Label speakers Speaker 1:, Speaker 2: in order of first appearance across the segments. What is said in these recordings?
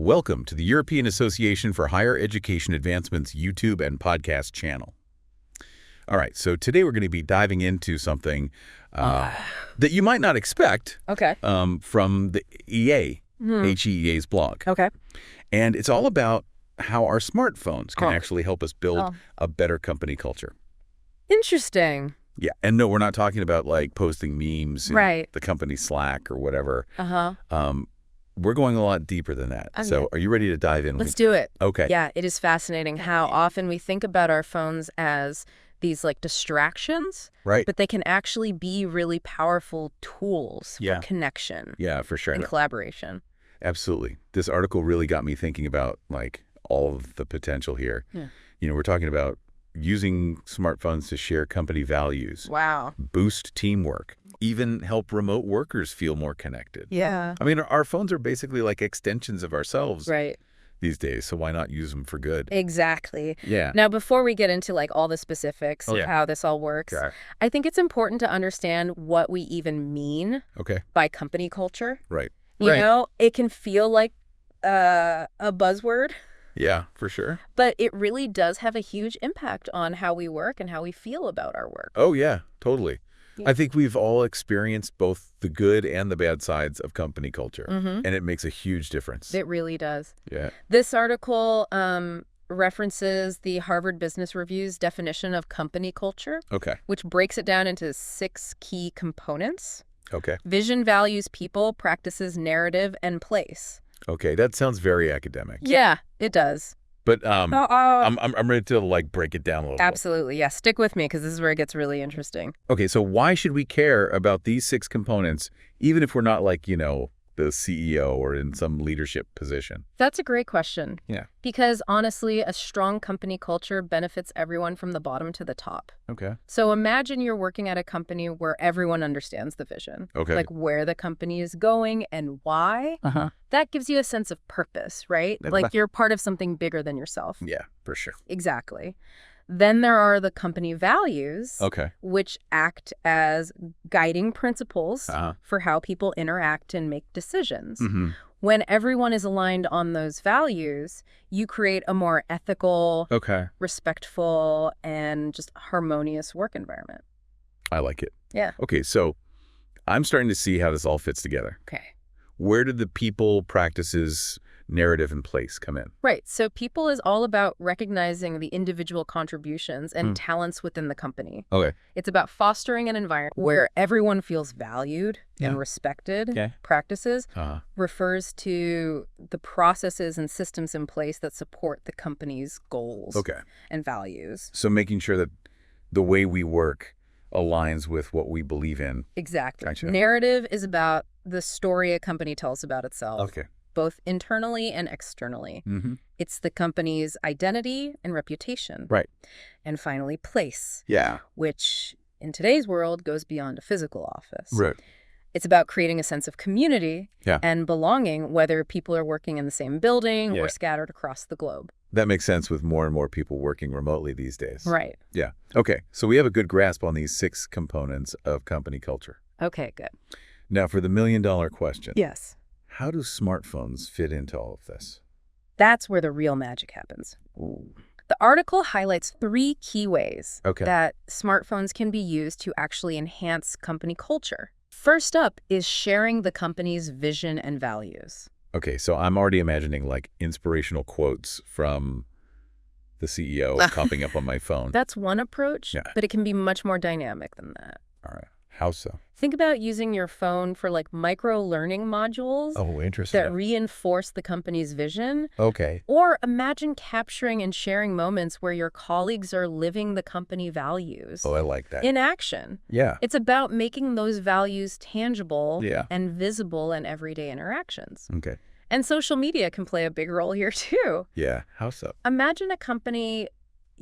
Speaker 1: Welcome to the European Association for Higher Education Advancement's YouTube and podcast channel. All right, so today we're going to be diving into something that you might not expect from the EA, HEEA's blog.
Speaker 2: Okay.
Speaker 1: And it's all about how our smartphones can actually help us build a better company culture.
Speaker 2: Interesting.
Speaker 1: Yeah, and no, we're not talking about like posting memes in the company Slack or whatever. We're going a lot deeper than that.
Speaker 2: Okay.
Speaker 1: So are you ready to dive in?
Speaker 2: Let's do it.
Speaker 1: Okay.
Speaker 2: Yeah, it is fascinating how often we think about our phones as these like distractions,
Speaker 1: Right.
Speaker 2: but they can actually be really powerful tools for connection
Speaker 1: Yeah, for sure.
Speaker 2: and collaboration.
Speaker 1: Absolutely. This article really got me thinking about like all of the potential here.
Speaker 2: Yeah.
Speaker 1: You know, we're talking about using smartphones to share company values,
Speaker 2: Wow.
Speaker 1: boost teamwork, even help remote workers feel more connected.
Speaker 2: Yeah.
Speaker 1: I mean, our phones are basically like extensions of ourselves
Speaker 2: Right.
Speaker 1: these days, so why not use them for good?
Speaker 2: Exactly.
Speaker 1: Yeah.
Speaker 2: Now, before we get into like all the specifics of how this all works, I think it's important to understand what we even mean
Speaker 1: Okay.
Speaker 2: by company culture.
Speaker 1: Right.
Speaker 2: You know, it can feel like a buzzword,
Speaker 1: Yeah, for sure.
Speaker 2: but it really does have a huge impact on how we work and how we feel about our work.
Speaker 1: Oh, yeah, totally. I think we've all experienced both the good and the bad sides of company culture, and it makes a huge difference.
Speaker 2: It really does.
Speaker 1: Yeah.
Speaker 2: This article references the Harvard Business Review's definition of company culture,
Speaker 1: Okay.
Speaker 2: which breaks it down into 6 key components:
Speaker 1: Okay.
Speaker 2: vision, values, people, practices, narrative, and place.
Speaker 1: Okay, that sounds very academic.
Speaker 2: Yeah, it does.
Speaker 1: But I'm ready to like break it down a little.
Speaker 2: Absolutely. Yeah, stick with me because this is where it gets really interesting.
Speaker 1: Okay, so why should we care about these 6 components, even if we're not like, you know, the CEO or in some leadership position?
Speaker 2: That's a great question.
Speaker 1: Yeah.
Speaker 2: Because honestly, a strong company culture benefits everyone from the bottom to the top.
Speaker 1: Okay.
Speaker 2: So imagine you're working at a company where everyone understands the vision.
Speaker 1: Okay.
Speaker 2: Like where the company is going and why. That gives you a sense of purpose, right? Like you're part of something bigger than yourself.
Speaker 1: Yeah, for sure.
Speaker 2: Exactly. Then there are the company values, which act as guiding principles for how people interact and make decisions. When everyone is aligned on those values, you create a more ethical, respectful, and just harmonious work environment.
Speaker 1: I like it.
Speaker 2: Yeah.
Speaker 1: Okay, so I'm starting to see how this all fits together.
Speaker 2: Okay.
Speaker 1: Where did the people, practices, narrative, and place come in?
Speaker 2: Right. So people is all about recognizing the individual contributions and talents within the company.
Speaker 1: Okay.
Speaker 2: It's about fostering an environment where everyone feels valued and respected. Practices refers to the processes and systems in place that support the company's goals and values.
Speaker 1: So making sure that the way we work aligns with what we believe in.
Speaker 2: Exactly.
Speaker 1: Gotcha.
Speaker 2: Narrative is about the story a company tells about itself.
Speaker 1: Okay.
Speaker 2: Both internally and externally. It's the company's identity and reputation.
Speaker 1: Right.
Speaker 2: And finally, place.
Speaker 1: Yeah.
Speaker 2: Which in today's world goes beyond a physical office.
Speaker 1: Right.
Speaker 2: It's about creating a sense of community and belonging, whether people are working in the same building or scattered across the globe.
Speaker 1: That makes sense with more and more people working remotely these days.
Speaker 2: Right.
Speaker 1: Yeah. Okay. So we have a good grasp on these 6 components of company culture.
Speaker 2: Okay, good.
Speaker 1: Now for the million-dollar question.
Speaker 2: Yes.
Speaker 1: How do smartphones fit into all of this?
Speaker 2: That's where the real magic happens. The article highlights 3 key ways that smartphones can be used to actually enhance company culture. First up is sharing the company's vision and values.
Speaker 1: Okay, so I'm already imagining like inspirational quotes from the CEO popping up on my phone.
Speaker 2: That's one approach, but it can be much more dynamic than that.
Speaker 1: All right. How so?
Speaker 2: Think about using your phone for like micro-learning modules that reinforce the company's vision.
Speaker 1: Okay.
Speaker 2: Or imagine capturing and sharing moments where your colleagues are living the company values.
Speaker 1: Oh, I like that.
Speaker 2: In action.
Speaker 1: Yeah.
Speaker 2: It's about making those values tangible and visible in everyday interactions.
Speaker 1: Okay.
Speaker 2: And social media can play a big role here too.
Speaker 1: Yeah. How so?
Speaker 2: Imagine a company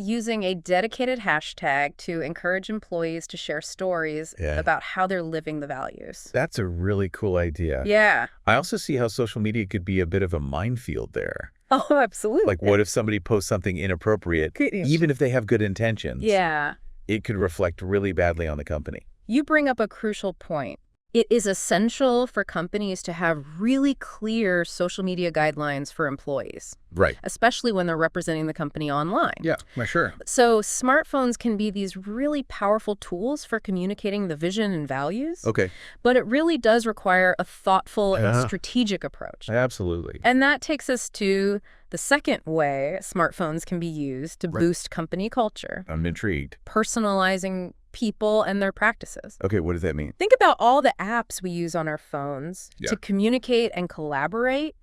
Speaker 2: using a dedicated hashtag to encourage employees to share stories about how they're living the values.
Speaker 1: That's a really cool idea.
Speaker 2: Yeah.
Speaker 1: I also see how social media could be a bit of a minefield there.
Speaker 2: Oh, absolutely.
Speaker 1: Like what if somebody posts something inappropriate, even if they have good intentions?
Speaker 2: Yeah.
Speaker 1: It could reflect really badly on the company.
Speaker 2: You bring up a crucial point. It is essential for companies to have really clear social media guidelines for employees.
Speaker 1: Right.
Speaker 2: Especially when they're representing the company online.
Speaker 1: Yeah, sure.
Speaker 2: So smartphones can be these really powerful tools for communicating the vision and values.
Speaker 1: Okay.
Speaker 2: But it really does require a thoughtful and strategic approach.
Speaker 1: Absolutely.
Speaker 2: And that takes us to the second way smartphones can be used to boost company culture.
Speaker 1: I'm intrigued.
Speaker 2: Personalizing people and their practices.
Speaker 1: Okay, what does that mean?
Speaker 2: Think about all the apps we use on our phones to communicate and collaborate.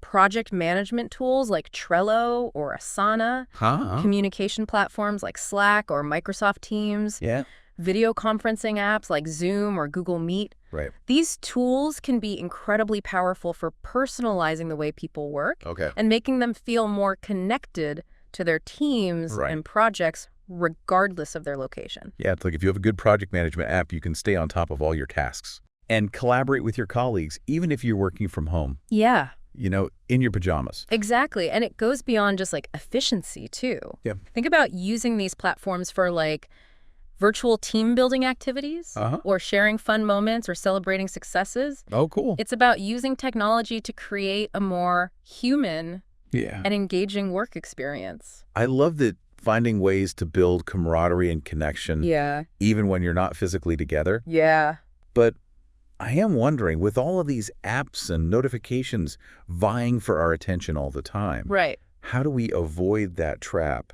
Speaker 2: Project management tools like Trello or Asana. Communication platforms like Slack or Microsoft Teams. Video conferencing apps like Zoom or Google Meet.
Speaker 1: Right.
Speaker 2: These tools can be incredibly powerful for personalizing the way people work and making them feel more connected to their teams and projects regardless of their location.
Speaker 1: Yeah, it's like if you have a good project management app, you can stay on top of all your tasks and collaborate with your colleagues, even if you're working from home.
Speaker 2: Yeah.
Speaker 1: You know, in your pajamas.
Speaker 2: Exactly. And it goes beyond just like efficiency too.
Speaker 1: Yeah.
Speaker 2: Think about using these platforms for like virtual team building activities or sharing fun moments or celebrating successes.
Speaker 1: Oh, cool.
Speaker 2: It's about using technology to create a more human and engaging work experience.
Speaker 1: I love that finding ways to build camaraderie and connection even when you're not physically together.
Speaker 2: Yeah.
Speaker 1: But I am wondering, with all of these apps and notifications vying for our attention all the time, how do we avoid that trap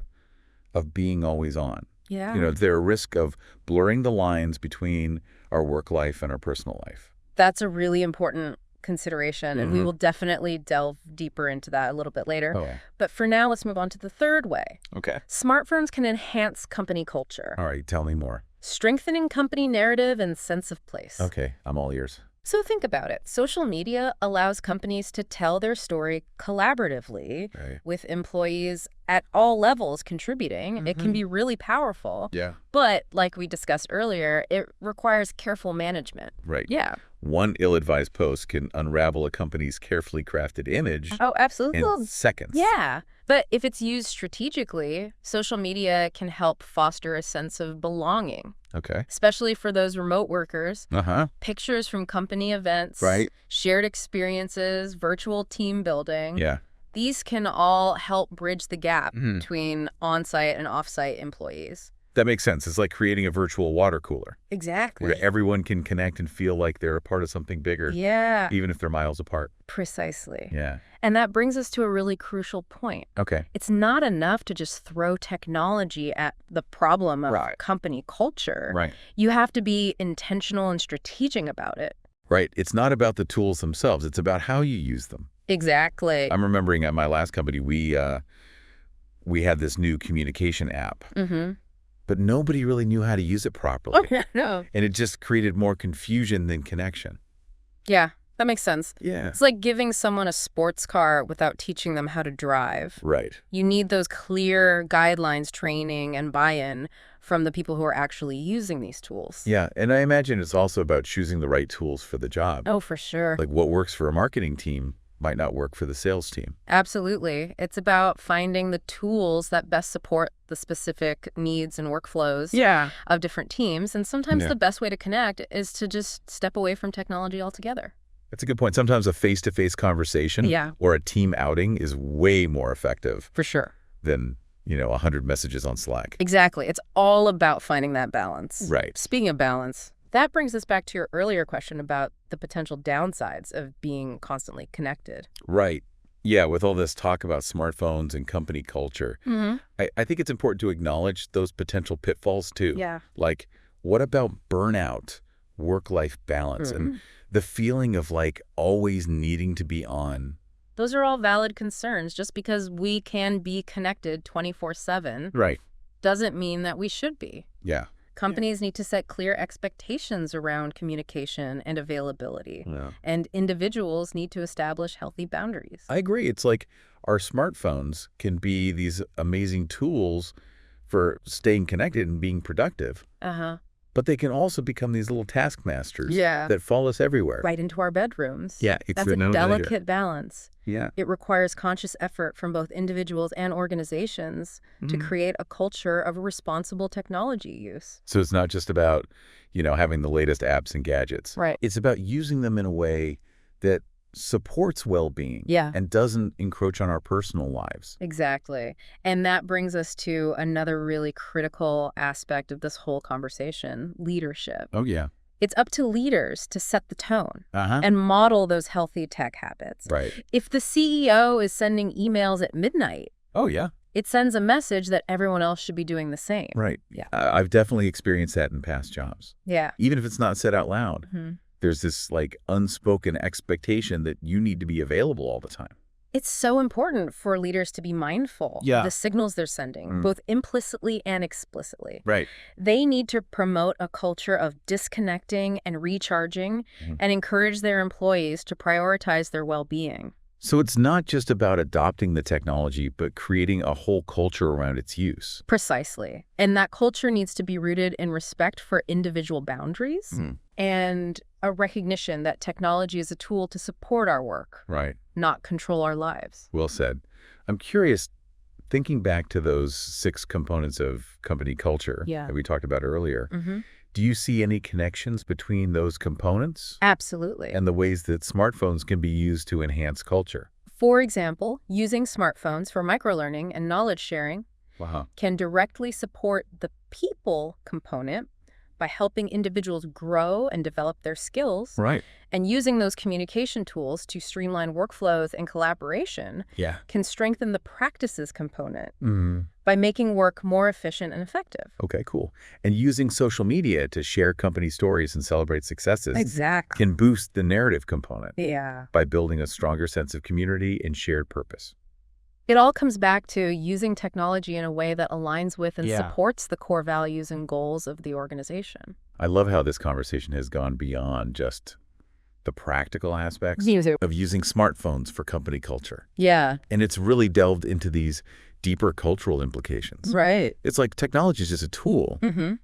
Speaker 1: of being always on?
Speaker 2: Yeah.
Speaker 1: You know, is there a risk of blurring the lines between our work life and our personal life?
Speaker 2: That's a really important consideration, and we will definitely delve deeper into that a little bit later. But for now, let's move on to the third way.
Speaker 1: Okay.
Speaker 2: Smartphones can enhance company culture.
Speaker 1: All right, tell me more.
Speaker 2: Strengthening company narrative and sense of place.
Speaker 1: Okay, I'm all ears.
Speaker 2: So think about it. Social media allows companies to tell their story collaboratively with employees at all levels contributing. It can be really powerful.
Speaker 1: Yeah.
Speaker 2: But like we discussed earlier, it requires careful management.
Speaker 1: Right.
Speaker 2: Yeah.
Speaker 1: One ill-advised post can unravel a company's carefully crafted image
Speaker 2: Oh, absolutely.
Speaker 1: in seconds.
Speaker 2: Yeah. But if it's used strategically, social media can help foster a sense of belonging.
Speaker 1: Okay.
Speaker 2: Especially for those remote workers. Pictures from company events.
Speaker 1: Right.
Speaker 2: Shared experiences, virtual team building.
Speaker 1: Yeah.
Speaker 2: These can all help bridge the gap between on-site and off-site employees.
Speaker 1: That makes sense. It's like creating a virtual water cooler.
Speaker 2: Exactly.
Speaker 1: Where everyone can connect and feel like they're a part of something bigger.
Speaker 2: Yeah.
Speaker 1: Even if they're miles apart.
Speaker 2: Precisely.
Speaker 1: Yeah.
Speaker 2: And that brings us to a really crucial point.
Speaker 1: Okay.
Speaker 2: It's not enough to just throw technology at the problem of company culture.
Speaker 1: Right.
Speaker 2: You have to be intentional and strategic about it.
Speaker 1: Right. It's not about the tools themselves. It's about how you use them.
Speaker 2: Exactly.
Speaker 1: I'm remembering at my last company, we had this new communication app. But nobody really knew how to use it properly.
Speaker 2: No.
Speaker 1: And it just created more confusion than connection.
Speaker 2: Yeah, that makes sense.
Speaker 1: Yeah.
Speaker 2: It's like giving someone a sports car without teaching them how to drive.
Speaker 1: Right.
Speaker 2: You need those clear guidelines, training, and buy-in from the people who are actually using these tools.
Speaker 1: Yeah, and I imagine it's also about choosing the right tools for the job.
Speaker 2: Oh, for sure.
Speaker 1: Like what works for a marketing team might not work for the sales team.
Speaker 2: Absolutely. It's about finding the tools that best support the specific needs and workflows of different teams. And sometimes the best way to connect is to just step away from technology altogether.
Speaker 1: That's a good point. Sometimes a face-to-face conversation or a team outing is way more effective.
Speaker 2: For sure.
Speaker 1: Than, 100 messages on Slack.
Speaker 2: Exactly. It's all about finding that balance.
Speaker 1: Right.
Speaker 2: Speaking of balance, that brings us back to your earlier question about the potential downsides of being constantly connected.
Speaker 1: Right. Yeah, with all this talk about smartphones and company culture, I think it's important to acknowledge those potential pitfalls too.
Speaker 2: Yeah.
Speaker 1: Like, what about burnout, work-life balance, and the feeling of like always needing to be on?
Speaker 2: Those are all valid concerns. Just because we can be connected 24/7 doesn't mean that we should be.
Speaker 1: Yeah.
Speaker 2: Companies need to set clear expectations around communication and availability. And individuals need to establish healthy boundaries.
Speaker 1: I agree. It's like our smartphones can be these amazing tools for staying connected and being productive. But they can also become these little taskmasters
Speaker 2: Yeah.
Speaker 1: that follow us everywhere.
Speaker 2: Right into our bedrooms.
Speaker 1: Yeah,
Speaker 2: That's a delicate balance.
Speaker 1: Yeah.
Speaker 2: It requires conscious effort from both individuals and organizations to create a culture of responsible technology use.
Speaker 1: So it's not just about, having the latest apps and gadgets.
Speaker 2: Right.
Speaker 1: It's about using them in a way that supports well-being
Speaker 2: Yeah.
Speaker 1: and doesn't encroach on our personal lives.
Speaker 2: Exactly. And that brings us to another really critical aspect of this whole conversation, leadership.
Speaker 1: Oh, yeah.
Speaker 2: It's up to leaders to set the tone
Speaker 1: Uh-huh.
Speaker 2: and model those healthy tech habits.
Speaker 1: Right.
Speaker 2: If the CEO is sending emails at midnight,
Speaker 1: Oh, yeah.
Speaker 2: it sends a message that everyone else should be doing the same.
Speaker 1: Right.
Speaker 2: Yeah.
Speaker 1: I've definitely experienced that in past jobs.
Speaker 2: Yeah.
Speaker 1: Even if it's not said out loud,
Speaker 2: Mhm.
Speaker 1: there's this unspoken expectation that you need to be available all the time.
Speaker 2: It's so important for leaders to be mindful
Speaker 1: Yeah.
Speaker 2: of the signals they're sending, both implicitly and explicitly.
Speaker 1: Right.
Speaker 2: They need to promote a culture of disconnecting and recharging and encourage their employees to prioritize their well-being.
Speaker 1: So it's not just about adopting the technology, but creating a whole culture around its use.
Speaker 2: Precisely. And that culture needs to be rooted in respect for individual boundaries and a recognition that technology is a tool to support our work,
Speaker 1: Right.
Speaker 2: not control our lives.
Speaker 1: Well said. I'm curious, thinking back to those 6 components of company culture that we talked about earlier, do you see any connections between those components
Speaker 2: Absolutely.
Speaker 1: and the ways that smartphones can be used to enhance culture?
Speaker 2: For example, using smartphones for microlearning and knowledge sharing
Speaker 1: Wow.
Speaker 2: can directly support the people component by helping individuals grow and develop their skills,
Speaker 1: Right.
Speaker 2: and using those communication tools to streamline workflows and collaboration
Speaker 1: Yeah.
Speaker 2: can strengthen the practices component
Speaker 1: Mm.
Speaker 2: by making work more efficient and effective.
Speaker 1: Okay, cool. And using social media to share company stories and celebrate successes
Speaker 2: Exactly.
Speaker 1: can boost the narrative component
Speaker 2: Yeah.
Speaker 1: by building a stronger sense of community and shared purpose.
Speaker 2: It all comes back to using technology in a way that aligns with and
Speaker 1: Yeah.
Speaker 2: supports the core values and goals of the organization.
Speaker 1: I love how this conversation has gone beyond just the practical aspects of using smartphones for company culture.
Speaker 2: Yeah.
Speaker 1: And it's really delved into these deeper cultural implications.
Speaker 2: Right.
Speaker 1: It's like technology is just a tool,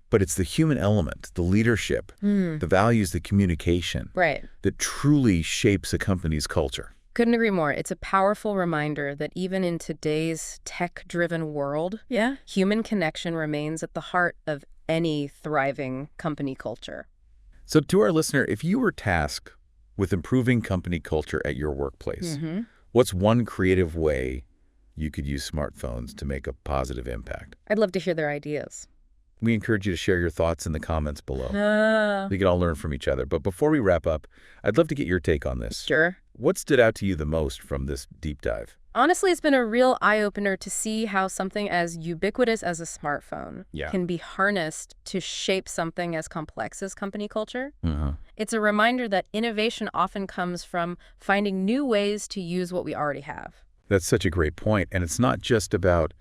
Speaker 1: but it's the human element, the leadership, the values, the communication
Speaker 2: Right.
Speaker 1: that truly shapes a company's culture.
Speaker 2: Couldn't agree more. It's a powerful reminder that even in today's tech-driven world, human connection remains at the heart of any thriving company culture.
Speaker 1: So to our listener, if you were tasked with improving company culture at your workplace, what's one creative way you could use smartphones to make a positive impact?
Speaker 2: I'd love to hear their ideas.
Speaker 1: We encourage you to share your thoughts in the comments below. We can all learn from each other. But before we wrap up, I'd love to get your take on this.
Speaker 2: Sure.
Speaker 1: What stood out to you the most from this deep dive?
Speaker 2: Honestly, it's been a real eye-opener to see how something as ubiquitous as a smartphone can be harnessed to shape something as complex as company culture. It's a reminder that innovation often comes from finding new ways to use what we already have.
Speaker 1: That's such a great point. And it's not just about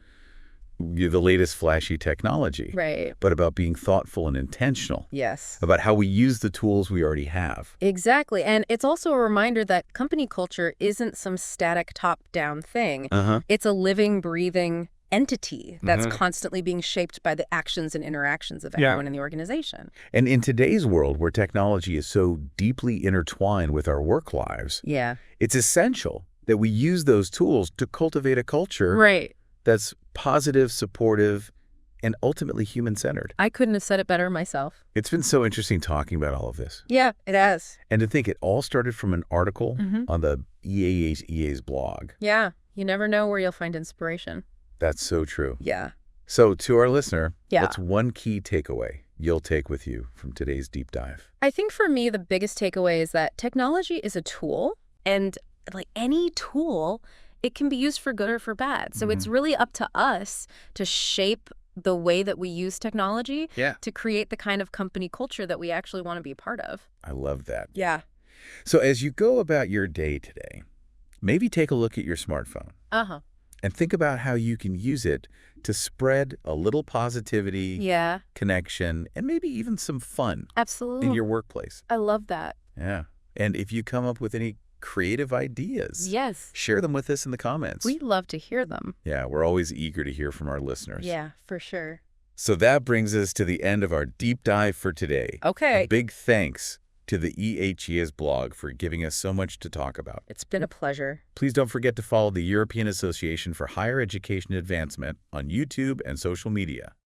Speaker 1: the latest flashy technology,
Speaker 2: Right.
Speaker 1: but about being thoughtful and intentional.
Speaker 2: Yes.
Speaker 1: About how we use the tools we already have.
Speaker 2: Exactly. And it's also a reminder that company culture isn't some static top-down thing. It's a living, breathing entity that's constantly being shaped by the actions and interactions of everyone in the organization.
Speaker 1: And in today's world where technology is so deeply intertwined with our work lives, it's essential that we use those tools to cultivate a culture that's positive, supportive, and ultimately human-centered.
Speaker 2: I couldn't have said it better myself.
Speaker 1: It's been so interesting talking about all of this.
Speaker 2: Yeah, it has.
Speaker 1: And to think it all started from an article on the EA's blog.
Speaker 2: Yeah, you never know where you'll find inspiration.
Speaker 1: That's so true.
Speaker 2: Yeah.
Speaker 1: So to our listener, what's one key takeaway you'll take with you from today's deep dive?
Speaker 2: I think for me, the biggest takeaway is that technology is a tool, and like any tool, it can be used for good or for bad. So it's really up to us to shape the way that we use technology to create the kind of company culture that we actually want to be a part of.
Speaker 1: I love that.
Speaker 2: Yeah.
Speaker 1: So as you go about your day today, maybe take a look at your smartphone and think about how you can use it to spread a little positivity, connection, and maybe even some fun
Speaker 2: Absolutely.
Speaker 1: in your workplace.
Speaker 2: I love that.
Speaker 1: Yeah. And if you come up with any creative ideas, share them with us in the comments.
Speaker 2: We'd love to hear them.
Speaker 1: Yeah, we're always eager to hear from our listeners.
Speaker 2: Yeah, for sure.
Speaker 1: So that brings us to the end of our deep dive for today.
Speaker 2: Okay.
Speaker 1: A big thanks to the EHEAS blog for giving us so much to talk about.
Speaker 2: It's been a pleasure.
Speaker 1: Please don't forget to follow the European Association for Higher Education Advancement on YouTube and social media.